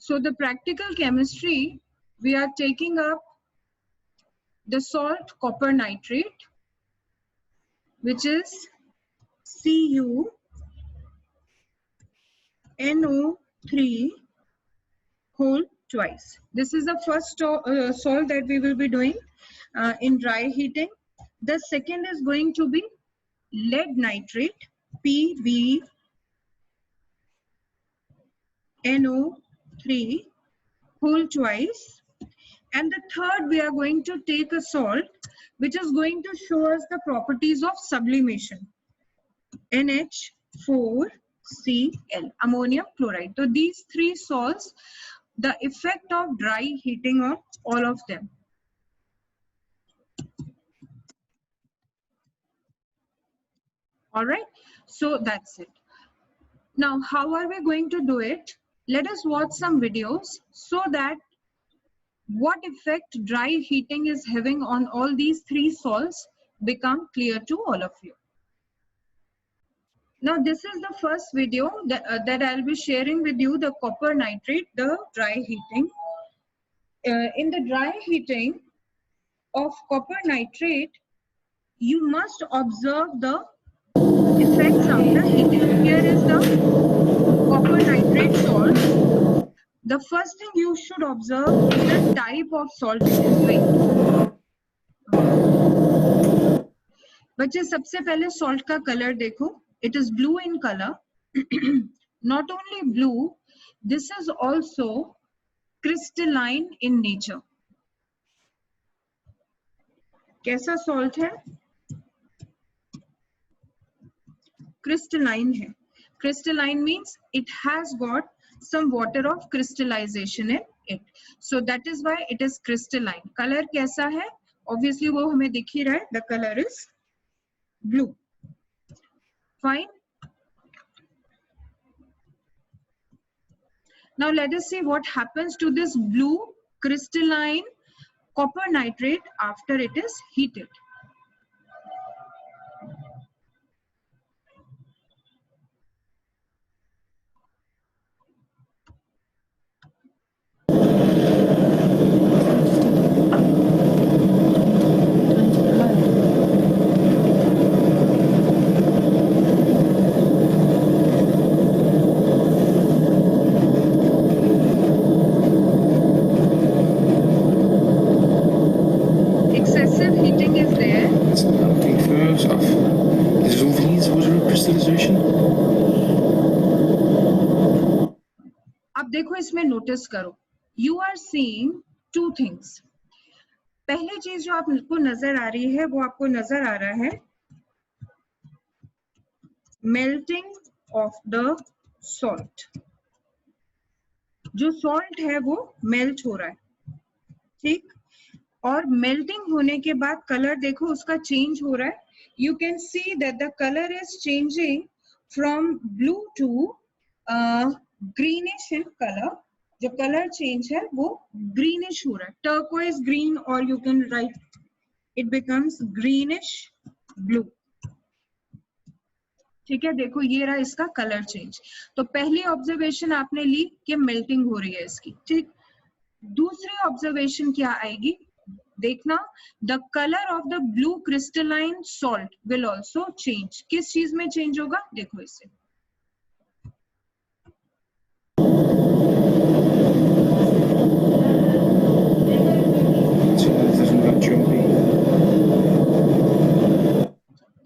So the practical chemistry, we are taking up the salt copper nitrate, which is CuNO3 whole twice. This is the first salt that we will be doing in dry heating. The second is going to be lead nitrate, PbNO3 whole twice. And the third, we are going to take a salt which is going to show us the properties of sublimation, NH4Cl, ammonium chloride. So these three salts, the effect of dry heating on all of them. All right, so that's it. Now, how are we going to do it? Let us watch some videos so that what effect dry heating is having on all these three salts become clear to all of you. Now, this is the first video that I'll be sharing with you, the copper nitrate, the dry heating. In the dry heating of copper nitrate, you must observe the effects after heating. Here is the copper nitrate salt. The first thing you should observe is the type of salt it is. Wait. बच्चे सबसे पहले salt का color देखो. It is blue in color. Not only blue, this is also crystalline in nature. कैसा salt है? Crystalline है. Crystalline means it has got some water of crystallization in it. So that is why it is crystalline. Color कैसा है? Obviously वो हमें दिख ही रहा है. The color is blue. Fine. Now let us see what happens to this blue crystalline copper nitrate after it is heated. देखो इसमें notice करो, you are seeing two things. पहली चीज जो आपको नजर आ रही है वो आपको नजर आ रहा है मेल्टिंग ऑफ द सॉल्ट. जो सॉल्ट है वो मेल्ट हो रहा है, ठीक. और मेल्टिंग होने के बाद कलर देखो उसका चेंज हो रहा है. You can see that the colour is changing from blue to greenish in colour. जो कलर चेंज है वो ग्रीनिश हो रहा है, टर्कोइज ग्रीन, और you can write it becomes greenish blue. ठीक है, देखो ये रहा इसका कलर चेंज. तो पहली ऑब्जर्वेशन आपने ली कि मेल्टिंग हो रही है इसकी, ठीक. दूसरी ऑब्जर्वेशन क्या आएगी देखना, the colour of the blue crystalline salt will also change. किस चीज में चेंज होगा देखो इससे.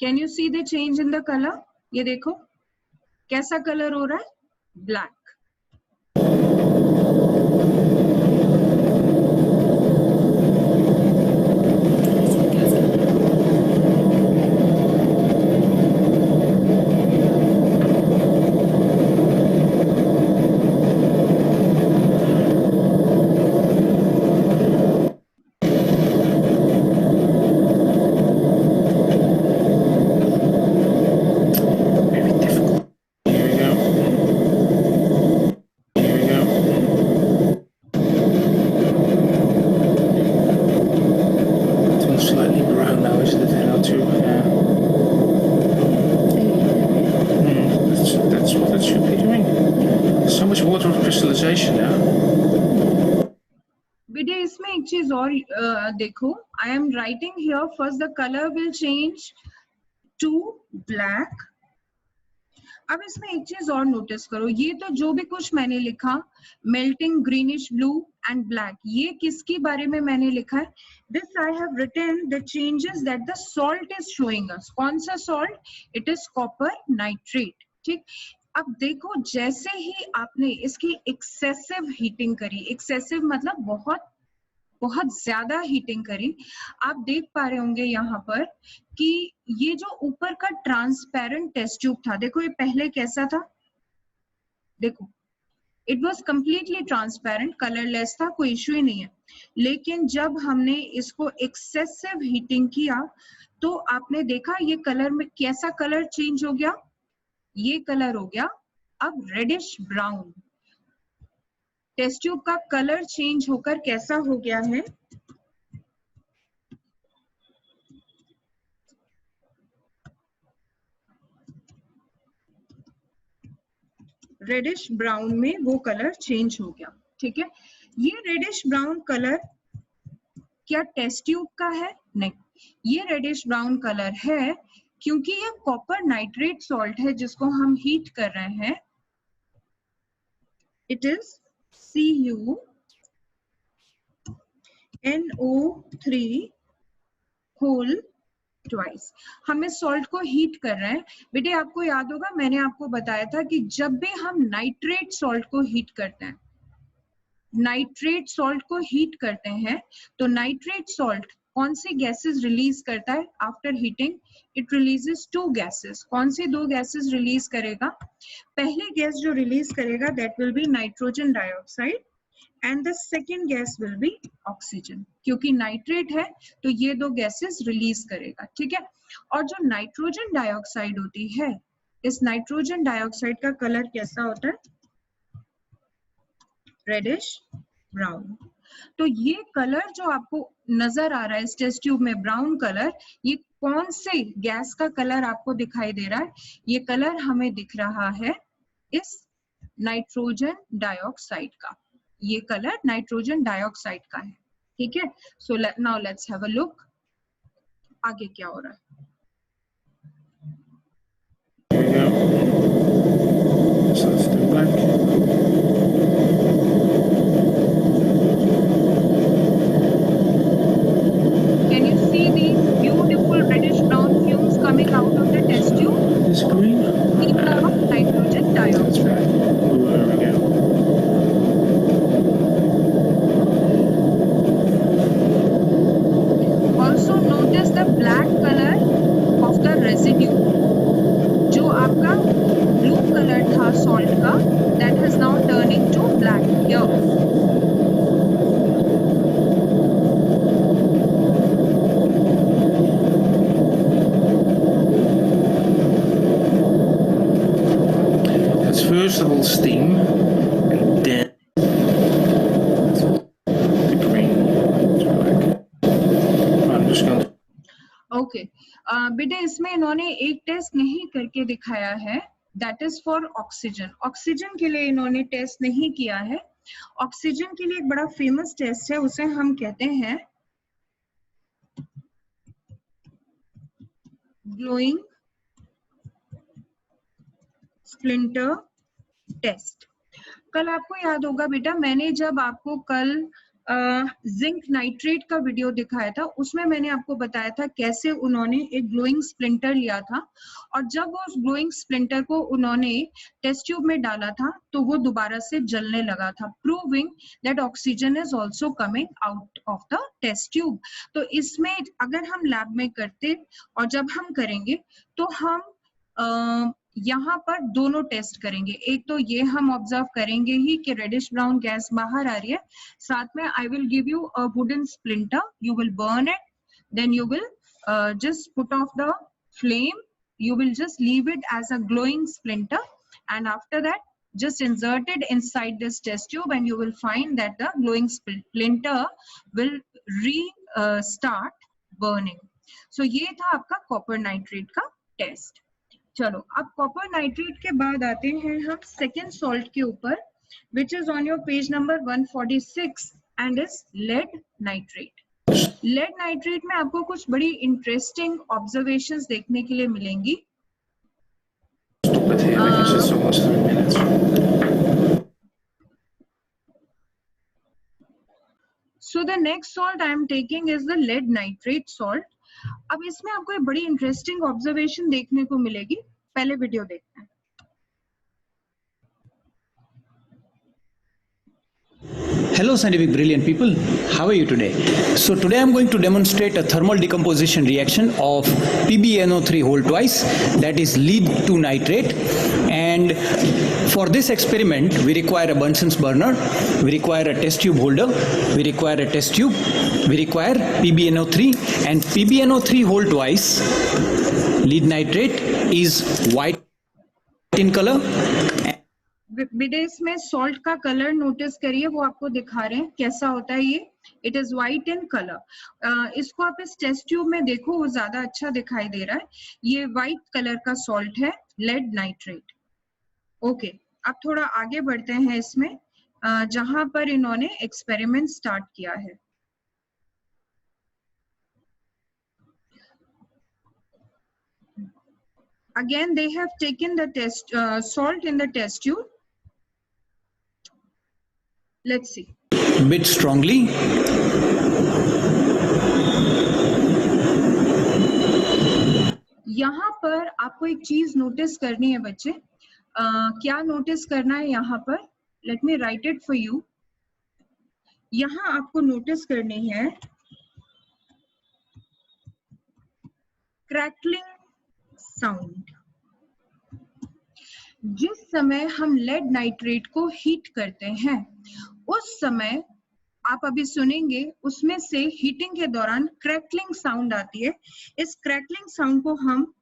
Can you see the change in the colour? ये देखो कैसा कलर हो रहा है, ब्लैक. visualization now. बेटे इसमें एक चीज और देखो, I am writing here first the colour will change to black. अब इसमें एक चीज और नोटिस करो, ये तो जो भी कुछ मैंने लिखा melting greenish blue and black, ये किसके बारे में मैंने लिखा है? This I have written the changes that the salt is showing us. कौन सा salt? It is copper nitrate. ठीक, अब देखो जैसे ही आपने इसकी एक्सेसिव हीटिंग करी, एक्सेसिव मतलब बहुत बहुत ज्यादा हीटिंग करी, आप देख पा रहे होंगे यहाँ पर कि ये जो ऊपर का ट्रांसपेरेंट टेस्ट ट्यूब था, देखो ये पहले कैसा था, देखो it was completely transparent, colourless था, कोई इश्यू ही नहीं है। लेकिन जब हमने इसको एक्सेसिव हीटिंग किया तो आपने देखा ये कलर में कैसा कलर चेंज हो गया, ये कलर हो गया अब रेडिश ब्राउन। टेस्ट ट्यूब का कलर चेंज होकर कैसा हो गया है? रेडिश ब्राउन में वो कलर चेंज हो गया। ठीक है, ये रेडिश ब्राउन कलर क्या टेस्ट ट्यूब का है? नहीं, ये रेडिश ब्राउन कलर है क्योंकि ये कॉपर नाइट्रेट सॉल्ट है जिसको हम हीट कर रहे हैं। It is CuNO3 whole twice. हम इस सॉल्ट को हीट कर रहे हैं। बेटे आपको याद होगा मैंने आपको बताया था कि जब भी हम नाइट्रेट सॉल्ट को हीट करते हैं, नाइट्रेट सॉल्ट को हीट करते हैं तो नाइट्रेट सॉल्ट कौन सी गैसेस रिलीज करता है after heating? It releases two gases. कौन सी दो गैसेस रिलीज करेगा? पहली गैस जो रिलीज करेगा that will be nitrogen dioxide and the second gas will be oxygen. क्योंकि नाइट्रेट है तो ये दो गैसेस रिलीज करेगा। ठीक है, और जो नाइट्रोजन डाइऑक्साइड होती है, इस नाइट्रोजन डाइऑक्साइड का कलर कैसा होता है? Reddish brown. तो ये कलर जो आपको नजर आ रहा है इस टेस्ट ट्यूब में ब्राउन कलर, ये कौन से गैस का कलर आपको दिखाई दे रहा है? ये कलर हमें दिख रहा है इस नाइट्रोजन डाइऑक्साइड का। ये कलर नाइट्रोजन डाइऑक्साइड का है। ठीक है, so now let's have a look आगे क्या हो रहा है। So let's do black. Can you see these beautiful reddish brown fumes coming out of the test tube? This green? These are of nitrogen That's dioxide. right. Ooh, there we go. Also notice the black color of the residue. जो आपका blue color था salt का, that has now turning to black here. It's first of all steam, and then the green. It's black. I'm just going to. Okay, बेटे इसमें इन्होंने एक test नहीं करके दिखाया है, that is for oxygen. Oxygen के लिए इन्होंने टेस्ट नहीं किया है। ऑक्सीजन के लिए एक बड़ा फेमस टेस्ट है, उसे हम कहते हैं ग्लोइंग स्प्लिंटर टेस्ट। कल आपको याद होगा बेटा, मैंने जब आपको कल जिंक नाइट्रेट का वीडियो दिखाया था, उसमें मैंने आपको बताया था कैसे उन्होंने एक ग्लोइंग स्प्लिंटर लिया था, और जब उस ग्लोइंग स्प्लिंटर को उन्होंने टेस्ट ट्यूब में डाला था तो वो दोबारा से जलने लगा था, proving that oxygen is also coming out of the test tube. तो इसमें अगर हम लैब में करते और जब हम करेंगे तो हम यहाँ पर दोनों टेस्ट करेंगे। एक तो ये हम ऑब्जर्व करेंगे ही कि रेडिश ब्राउन गैस बाहर आ रही है, साथ में I will give you a wooden splinter, you will burn it, then you will just put off the flame, you will just leave it as a glowing splinter, and after that just insert it inside this test tube and you will find that the glowing splinter will start burning. So ये था आपका copper nitrate का test. चलो अब copper nitrate के बाद आते हैं हम सेकेंड सॉल्ट के ऊपर, which is on your page number 146 and is lead nitrate. Lead nitrate में आपको कुछ बड़ी इंटरेस्टिंग ऑब्जर्वेशंस देखने के लिए मिलेंगी. So the next salt I am taking is the lead nitrate salt. अब इसमें आपको एक बड़ी इंटरेस्टिंग ऑब्जर्वेशन देखने को मिलेगी. पहले वीडियो देखते हैं. Hello scientific brilliant people, how are you today? So today I'm going to demonstrate a thermal decomposition reaction of PbNO3 whole twice, that is lead to nitrate. And for this experiment we require a Bunsen's burner, we require a test tube holder, we require a test tube, we require PbNO3, and PbNO3 whole twice lead nitrate is white in color. विदेश में salt का colour notice करिए, वो आपको दिखा रहे हैं कैसा होता है ये. It is white in colour. इसको आप इस टेस्ट ट्यूब में देखो, वो ज्यादा अच्छा दिखाई दे रहा है. ये व्हाइट कलर का सॉल्ट है, लेड नाइट्रेट. ओके, अब थोड़ा आगे बढ़ते हैं इसमें, जहां पर इन्होंने एक्सपेरिमेंट स्टार्ट किया है. Again, they have taken the test salt in the test tube. Let's see. Bit strongly. यहाँ पर आपको एक चीज नोटिस करनी है बच्चे. क्या नोटिस करना है यहाँ पर? Let me write it for you. यहाँ आपको नोटिस करनी है क्रैकलिंग साउंड. जिस समय हम लेड नाइट्रेट को हीट करते हैं उस समय आप अभी सुनेंगे, उसमें से हीटिंग के दौरान क्रैकलिंग साउंड आती है. इस क्रैकलिंग साउंड को हम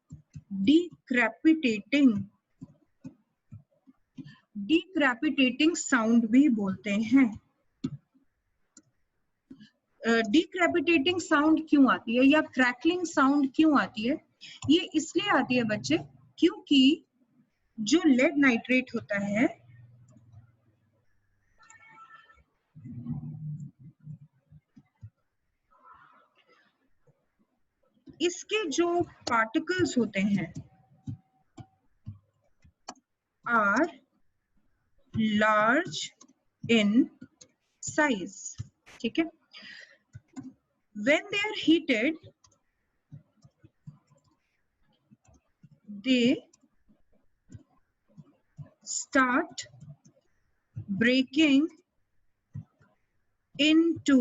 डीक्रैपिटेटिंग साउंड भी बोलते हैं. डीक्रैपिटेटिंग साउंड क्यों आती है या क्रैकलिंग साउंड क्यों आती है? ये इसलिए आती है बच्चे क्योंकि जो लेड नाइट्रेट होता है इसके जो पार्टिकल्स होते हैं आर लार्ज इन साइज. ठीक है. When they are heated, they start breaking into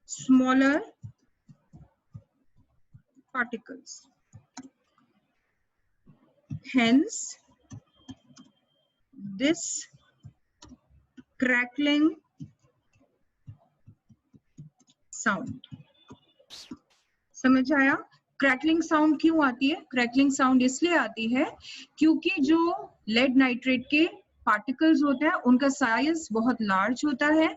smaller particles. Hence, this crackling sound. समझ आया? क्रैकलिंग साउंड क्यों आती है? क्रैकलिंग साउंड इसलिए आती है क्योंकि जो लेड नाइट्रेट के पार्टिकल्स होते हैं उनका साइज बहुत लार्ज होता है.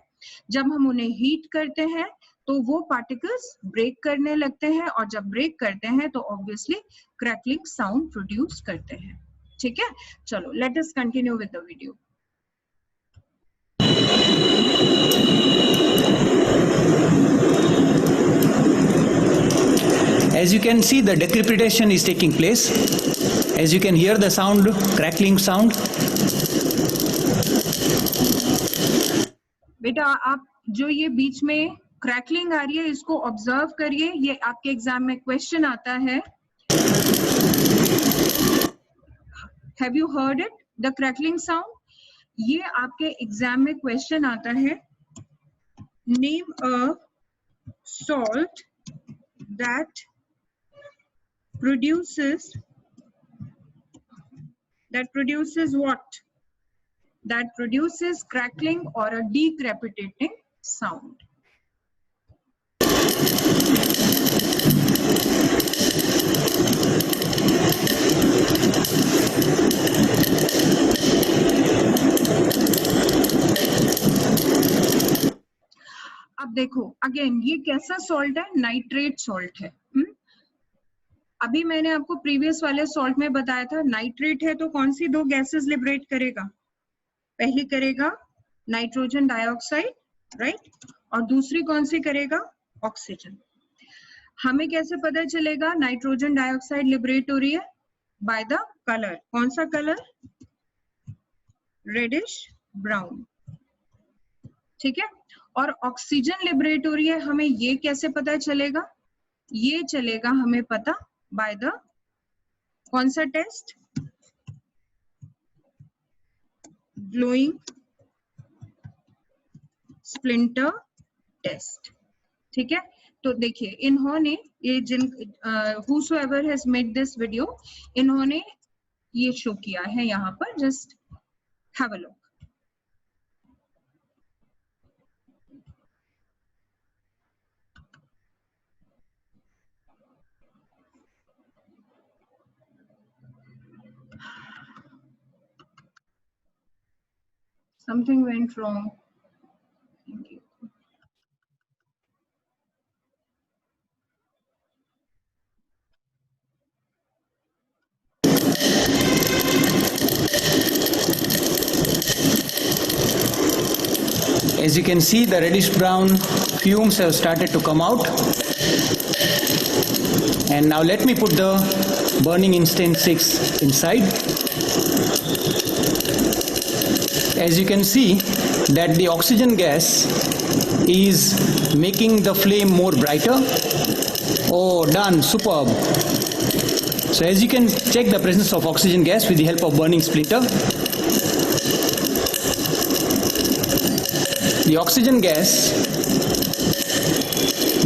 जब हम उन्हें हीट करते हैं तो वो पार्टिकल्स ब्रेक करने लगते हैं, और जब ब्रेक करते हैं तो ऑब्वियसली क्रैकलिंग साउंड प्रोड्यूस करते हैं. ठीक है, चलो let us continue with the video. As you can see, the decrypitation is taking place. As you can hear the sound, crackling sound. बेटा आप जो ये बीच में क्रैकलिंग आ रही है इसको ऑब्जर्व करिए. ये आपके एग्जाम में क्वेश्चन आता है. Have you heard it? The crackling sound. ये आपके एग्जाम में क्वेश्चन आता है. Name a salt that produces what? That produces crackling or a decrepitating sound. अब देखो अगेन ये कैसा सॉल्ट है? नाइट्रेट सॉल्ट है. अभी मैंने आपको प्रीवियस वाले सॉल्ट में बताया था नाइट्रेट है तो कौन सी दो गैसेस लिबरेट करेगा? पहली करेगा नाइट्रोजन डाइऑक्साइड, राइट, और दूसरी कौन सी करेगा? ऑक्सीजन। हमें कैसे पता चलेगा नाइट्रोजन डाइऑक्साइड लिबरेट हो रही है? By the colour. कौन सा कलर? रेडिश ब्राउन, ठीक है। और ऑक्सीजन लिबरेट हो रही है, हमें ये कैसे पता चलेगा? ये चलेगा हमें पता बाय द कौन सा टेस्ट? ग्लोइंग स्प्लिंटर टेस्ट, ठीक है। तो देखिए इन्होंने ये जिन whosoever has made this video, इन्होंने ये शो किया है यहाँ पर, just have a look. Something went wrong. Thank you. As you can see, the reddish brown fumes have started to come out. And now let me put the burning instant 6 inside. As you can see that the oxygen gas is making the flame more brighter. Oh, done, superb. So as you can check the presence of oxygen gas with the help of burning splinter. The oxygen gas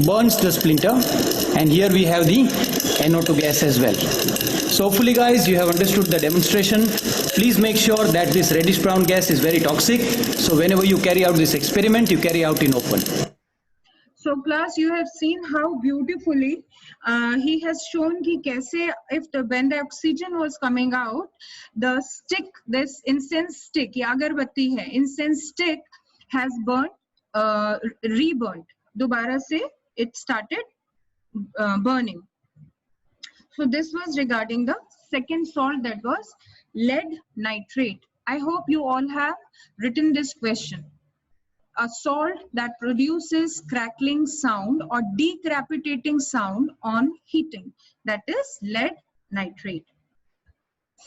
burns the splinter, and here we have the NO2 gas as well. So hopefully guys you have understood the demonstration. Please make sure that this reddish brown gas is very toxic. So whenever you carry out this experiment, you carry out in open. So class, you have seen how beautifully he has shown कि कैसे when the oxygen was coming out, the stick, this incense stick, या अगरबत्ती है, incense stick has burnt, reburnt. दोबारा से it started burning. So this was regarding the second salt, that was lead nitrate. I hope you all have written this question. A salt that produces crackling sound or decapitating sound on heating, that is lead nitrate.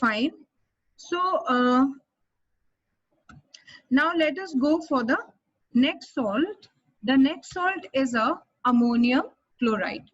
Fine. So now let us go for the next salt. The next salt is a ammonium chloride.